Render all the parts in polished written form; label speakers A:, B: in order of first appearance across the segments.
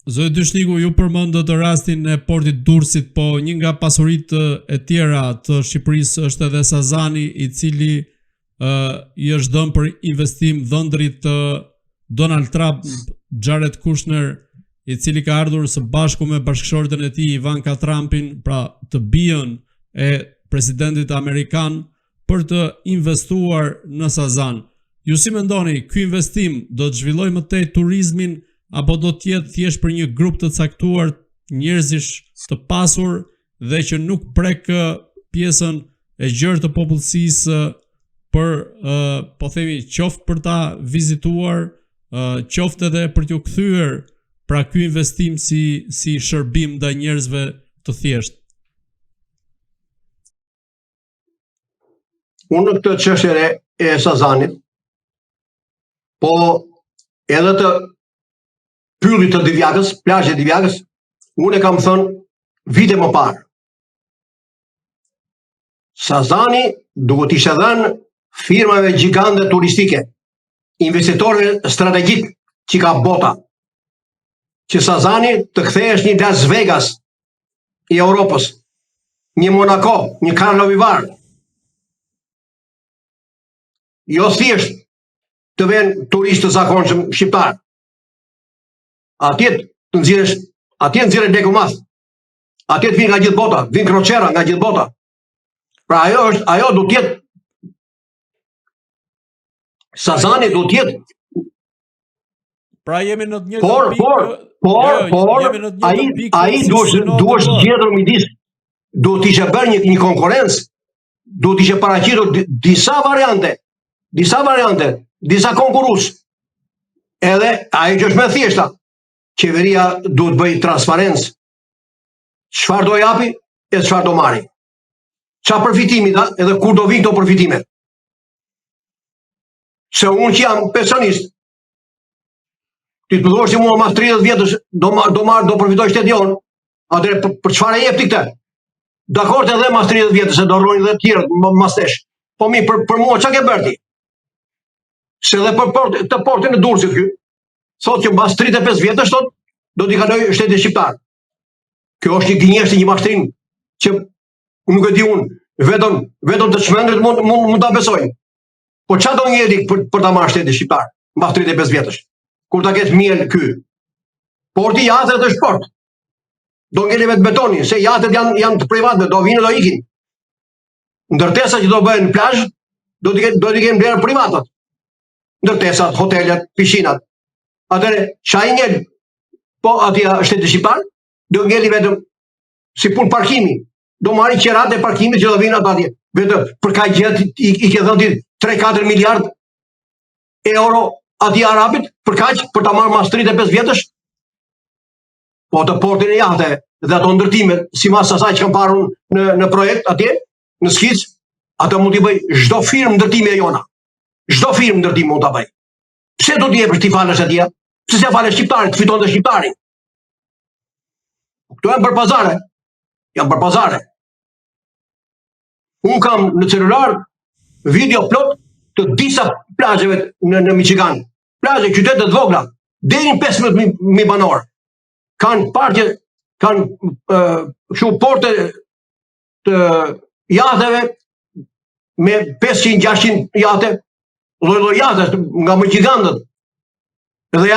A: Zoti Dyshniku, ju përmendët rastin e portit Durrësit, po një nga pasuritë e tjera të Shqipërisë është edhe Sazani, i cili i është dhënë për investim dhëndrit të Donald Trump, Jared Kushner, i cili ka ardhur së bashku me bashkëshorten e tij Ivanka Trumpin, pra të bijën e presidentit amerikan, për të investuar në Sazan. Ju si mendoni, ky investim do të zhvillojë më tej turizmin apo do të jetë thjesht për një grup të caktuar njerëzish të pasur dhe që nuk prek pjesën e gjerë të popullsisë për po themi qoftë për ta vizituar, qoftë edhe për t'u kthyer pra ky investim si shërbim ndaj njerëzve të thjeshtë?
B: Unë në këtë çështje e Sazanit, po edhe të pyllit të Divjakës, plazhi i Divjakës, unë e kam thënë vite më parë. Sazani duhet ishte dhënë firmave gjigante turistike, investitorëve strategjik që ka bota, që Sazani të kthehesh një Las Vegas i Europës, një Monaco, një Karlovy Vary. Jo thjesht të vjen turistë të zakonshëm shqiptar. Atje të nxjerrësh, atje nxjerrë leku madh. Atje të vinë nga gjithë bota, vinë kroçera nga gjithë bota. Pra ajo do të jetë Sazani do të jetë.
A: Pra jemi në të njëjtën pikë.
B: Ai duhet gjetur midis, do të ishte bërë një konkurrencë, do të ishte paraqitur disa variante, disa konkurrues. Edhe ajo që është më thjeshta, qeveria duhet bëj transparencë. Çfarë do japi e çfarë do marri. Çfarë përfitimi da edhe kur do vinë këto përfitime. Se unë që jam pensionist, ti të thuash që mua mas 30 vjetësh do përfitoj shteti jon, atëherë për çfarë jep ti këtë? Dakord edhe mas 30 vjetësh se do rrojnë edhe të tjerët mas tesh. Po mi për mua çka ke bërë ti? Se edhe për të portin e Durrësit ky, thotë që mbas 35 vjetësh do t'i kaloj shtetit shqiptar. Kjo është një gënjeshtër, një mashtrim që nuk e di unë, vetëm të çmendrit mund ta besojnë. Po çfarë do njeri për ta marrë shtetin shqiptar mbas 35 vjetësh? Kur ta ketë miel ky. Porti jatet është port. Do ngeli vetë betoni, se jatet janë të privatëve, do vinë do ikin. Ndërtesa që do bëhen në plazh, do t'i kenë blerë privatët. Ndërtesat, hotelet, pishinat. Atëre, çai ngel, po atje shteti shqiptar, do ngeli vetëm si punë parkimi. Do marrin qerat e parkimit që do vinë ata atje. Vetëm për ka gjë i ke dhënë 3-4 miliard euro atij arabit për kaq, për ta marrë mas 35 vjetësh. Po të portin e jate dhe ato ndërtimet, sipas asaj që kam parë në projekt atje, në skicë, ato mund t'i bëj çdo firmë ndërtimi e jona. Çdo firmë ndërtimi mund ta bëj. Pse do t'i jepësh ti falësh atje? Pse s'ia falësh shqiptarit, fiton dhe shqiptari. Këto janë për pazare. Janë për pazare. Unë kam në celular video plot të disa plazheve në Michigan. Plazhe qytete të vogla, deri në 15.000 banor. Kanë parqe, kanë porte të jateve me 500-600 jate, lloj jate nga më gjigantët. Edhe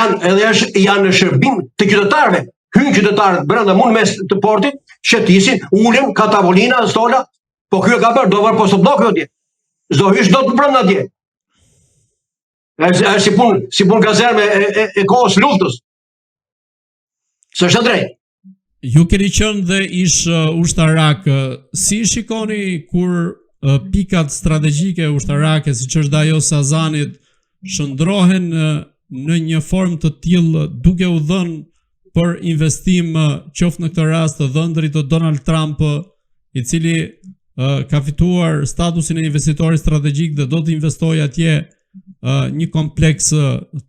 B: janë në shërbim të qytetarëve. Hynë qytetarët brenda mund mes të portit, shëtisin, ulen, ka tavolina, stola, po kjo e ka bërë, do vërë posto blokë atje. S'do hysh do të brenda atje. Është si punë kazerme e kohës luftës. S'është drejt.
A: Ju keni qenë dhe ish ushtarak, si shikoni kur pikat strategjike ushtarake, siç është ajo Sazanit, shndrohen në një formë të tillë duke u dhënë për investim, qoftë në këtë rast të dhëndrit të Donald Trump, i cili ka fituar statusin e investitorit strategjik dhe do të investojë atje një kompleks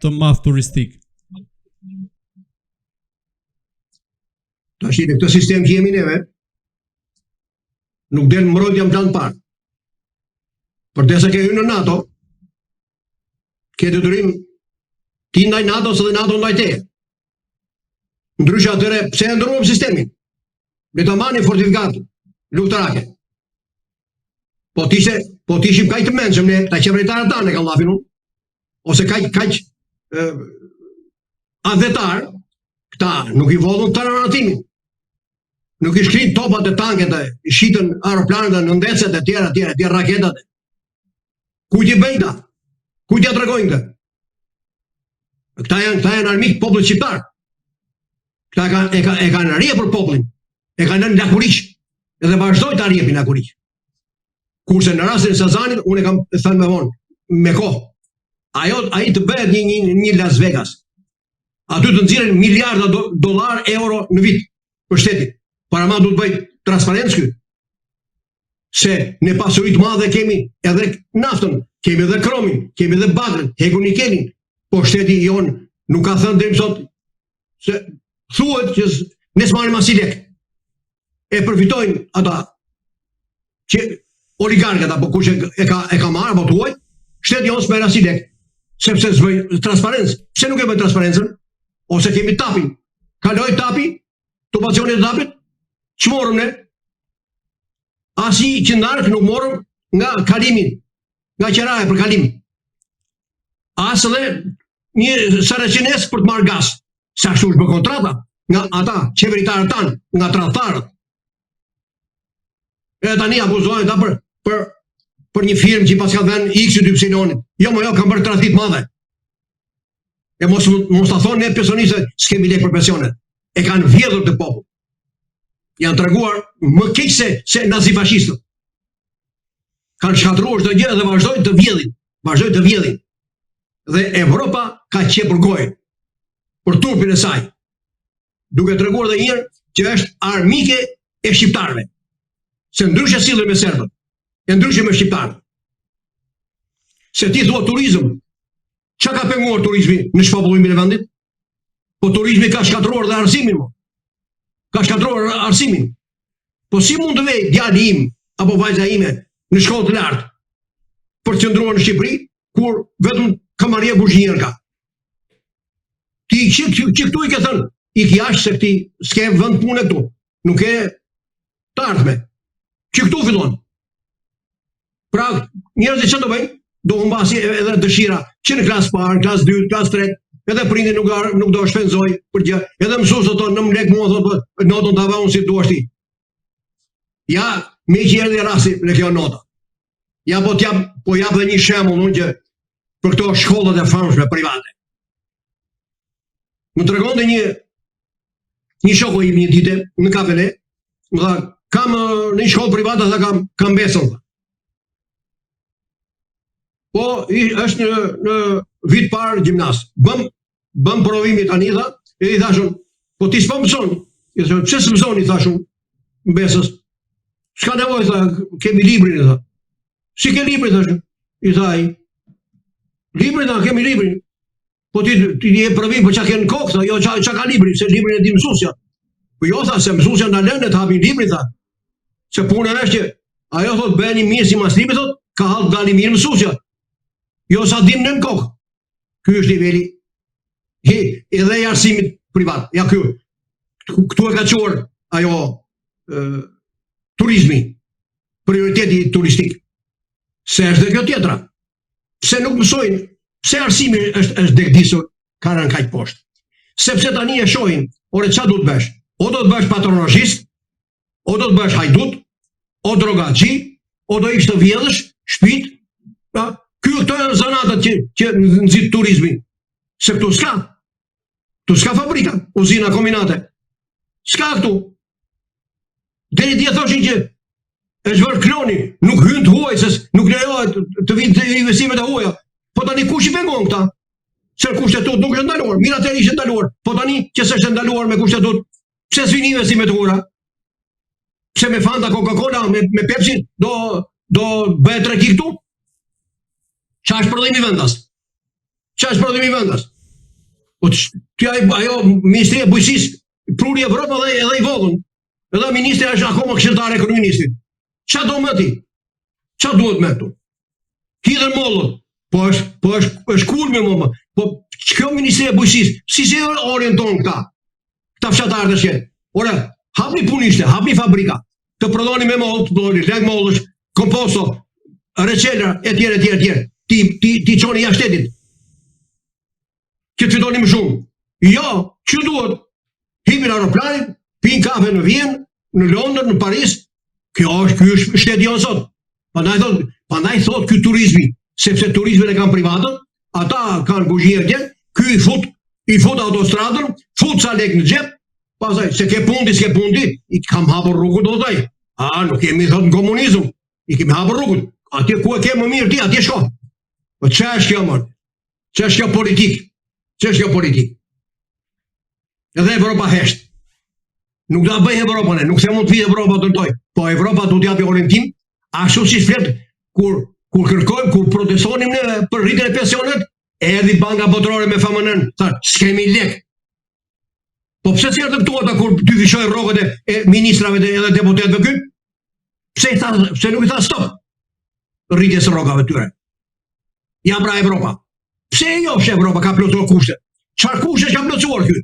A: të madh turistik.
B: Tash në këtë sistem që jemi neve, nuk del mbrojtja në plan parë. Përdesa ke hyrë në NATO, ke detyrim ti ndaj NATO-s dhe NATO ndaj teje. Ndryshe atyre, pse e ndërruam sistemin? Le ta marrni fortifikat luftarake. Po t'ishim kaq të mençëm ne, ta qeveritarët tanë ka llafin unë, ose kaq adhetar, këta nuk i vodhën të raratimin. Nuk i shkrin topat e tanket, i shitën aeroplanet në ndecet e tjera, raketat. Kujt i bëjnë ta? Kujt ja tregojnë ta? Këta janë armik popullit shqiptar. Këta e kanë rrje për popullin, e kanë lënë lakuriq, edhe vazhdojnë të arjepin lakuriq. Kurse në rastin e Sazanit, unë e kam thënë me vonë, me kohë, ai të bëhet një Las Vegas. Aty të nxirren miliarda dollar, euro në vit për shtetin. Para ma du të bëjt transparencë ky. Se ne pasurit madhe kemi edhe naftën, kemi edhe kromin, kemi edhe bagrën, heku nikelin, po shteti jon nuk ka thënë deri sot se thuhet që ne s'marrim as i lek. E përfitojnë ata që oligarkët apo kush e ka marrë apo thuaj, shteti jon s'merr as i lek, sepse s'bëj transparencë. Pse nuk e bën transparencën? Ose kemi tapin. Kaloi tapi, tubacioni i tapit, ç'morëm ne? Asi qëndark nuk morëm nga kalimin, nga qeraja për kalim. As edhe një saraqines për të marrë gaz. Sa ashtu është bë kontrata nga ata qeveritarët tanë, nga tradhtarët. E tani akuzohen ta për një firmë që pas ka dhënë XY. Jo, kam bërë tradhti të madhe. E mos ta thonë ne pensionistët s'kemi lek për pensionet. E kanë vjedhur të popull. Janë treguar më keq se nazifashistët. Kanë shkatruar çdo gjë dhe vazhdojnë të vjedhin. Dhe Evropa ka qepur gojën për turpin e saj, duke treguar edhe një herë që është armike e shqiptarëve. Se ndryshe sillen me serbët, e ndryshe me shqiptarët. Se ti thua turizëm, çka ka penguar turizmi në shpopullimin e vendit? Po turizmi ka shkatruar dhe arsimin mo. Ka shkatruar arsimin. Po si mund të vej djali im apo vajza ime në shkollë të lartë për të qëndruar në Shqipëri, kur vetëm kamaria buzhinier ka? Ti që këtu i ke thënë, i kjash se këti s'ke vend pune këtu, nuk e të ardhme. Që këtu fillon. Pra, njerëzit që do bëjnë, do humbasi edhe dëshira që në klasë parë, në klasë 2, klasë 3, edhe prindi nuk do shpenzoj për gjë, edhe mësuesët thonë në mlek mua thotë notën ta vao si duash ti. Ja, me që erdhi rasti në kjo nota. Ja po jap dhe një shembull unë që për këto shkollat e famshme private. Më tregonte një shoku im një ditë në Kafele, më tha, kam në një shkollë private dhe kam besën. Po, është në vit parë gjimnas. Bëm provimi tani tha, e i thashun, po ti s'po mëson. I thashun, pse s'mëson i thashun besës? S'ka nevojë tha, kemi librin tha. Si ke librin thashun? I tha ai. Librin tha, kemi librin. Po ti e provim, po çka ke në kokë tha, jo çka ka libri, se librin e di mësuesja. Po jo tha, se mësuesja na lënë të hapin librin tha. Se puna është që ajo thot bëni mirë si mas librit thot, ka hall dali mirë mësuesja. Jo sa dim në kokë. Ky është niveli edhe i arsimit privat. Ja ky. Këtu e ka quar ajo turizmi, prioriteti turistik. Se është dhe kjo tjetra. Pse nuk mësojnë, pse arsimi është degdisur ka rënë kaq poshtë. Sepse tani e shohin, ore ç'a do të bësh? O do të bësh patronazhist, o do të bësh hajdut, o drogaxhi, o do ishte vjedhësh, shtëpit, këto janë zanatët që nxit turizmin. Se këtu s'ka fabrika, uzina, kombinate. S'ka këtu. Deri dje thoshin që është vërë kloni, nuk hyn të huaj, se nuk lejohet të vinë investimet e huaja. Po tani kush i pengon këta? Se kushtetut nuk është ndaluar, mirateri ishte ndaluar, po tani që s'është ndaluar me kushtetut, pse s'vini investimet e huaja? Pse me Fanta, Coca-Cola, me Pepsi do bëhet treki këtu? Qa është prodhimi vendas? Qa është prodhimi vendas? Ajo Ministria e Bujqësisë pruri Evropa edhe i vogën. Edhe ministri është akoma këshilltar e kryeministrit. Qa do me ti? Qa duhet me këtu? Hidhen mollët. Po është kulmi më. Po kjo Ministria e Bujqësisë, si se orienton këta? këta fshatarë të shjetë. Ora, hapni punishte, hapni fabrika, të prodhoni me mollë, të prodhoni leg mollësh, komposto, reçela, etj. Ti çoni jashtë shtetit. Që të fitoni më shumë. Jo, që duhet? Hipin aeroplanin, pin kafe në Vjenë, në Londër, në Paris. Ky është shteti jonë sot. Pandaj thot ky turizmi, sepse turizmin e kanë privatët, ata kanë kuzhinë atje, ky i fut autostradën, fut sa lek në xhep, pastaj se ke pundi, i kam hapur rrugën do thaj. Nuk kemi thot në komunizëm, i kemi hapur rrugën. Atje ku e ke më mirë ti, atje shko. Po ç'është kjo më? Ç'është kjo politik? Ç'është kjo politik? Edhe Evropa hesht. Nuk do ta bëj Evropën, nuk se mund të vi Evropa të toj. Po Evropa do t'japi orientim, ashtu si flet kur kërkojmë, kur protestonim ne për rritjen e pensionet, erdhi Banka Botërore me FMN, tha, s'kemi lek. Po pse s'erdhën këtu ata kur dy vishoi rrogët e ministrave edhe deputetëve këtu? Pse nuk i tha stop rritjes së rrogave tyre? Ja pra Evropa. Pse jo Evropa ka plotësuar kushtet? Çfarë kushte ka plotësuar këtu?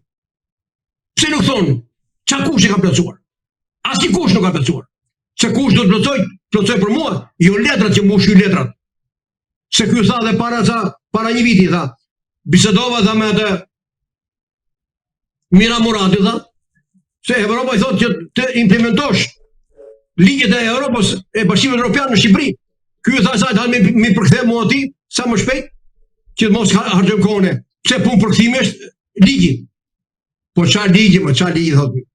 B: Pse nuk thonë? Çfarë kushte ka plotësuar? Asnjë kush nuk ka plotësuar. Se kush do të plotësoj për mua, jo letrat që mbush letrat. Se ky tha dhe para një viti tha, bisedova tha me atë Mira Murati tha, se Evropa i thotë që të implementosh ligjet e Europës e Bashkimit Evropian në Shqipëri. Ky tha sa ta mi përkthem mua ti sa më shpejt që mos harxojmë kohën. Pse punë përkthimi është ligji. Po çfarë ligji thotë.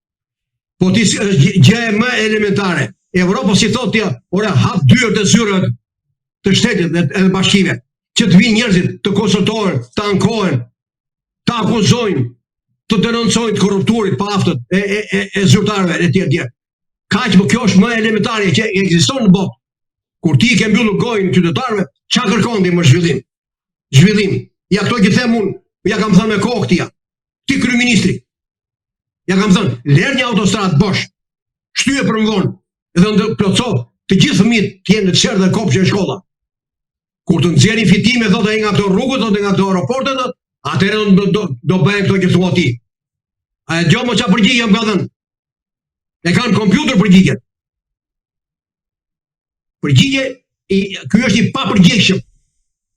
B: Po ti gjë më elementare. Evropa si thotë ja, ora hap dyert e zyrave të shtetit edhe bashkime, që të vinë njerëzit të konsultohen, të ankohen, të akuzojnë, të denoncojnë të korruptuarit, paftët, e zyrtarëve etj. Kaq, po kjo është më elementare që ekziston në botë. Kur ti ke mbyllur gojën qytetarëve, çfarë kërkon ti më zhvillim? Zhvillim. Ja këto që them unë, ja kam thënë me kohë këtia. Ti kryeministri. Ja kam thënë, ler një autostradë bosh. Shtyje për më vonë. Edhe në plotso, të gjithë fëmijët të jenë në çerë dhe kopshë në shkolla. Kur të nxjerrin fitime thotë nga këto rrugët, thotë nga këto aeroportet, atëherë do bëjnë këto që thua ti. A e dëgjoj më çfarë përgjigje më ka dhënë? E kanë kompjuter përgjigjet. Përgjigje, ky është i papërgjegjshëm.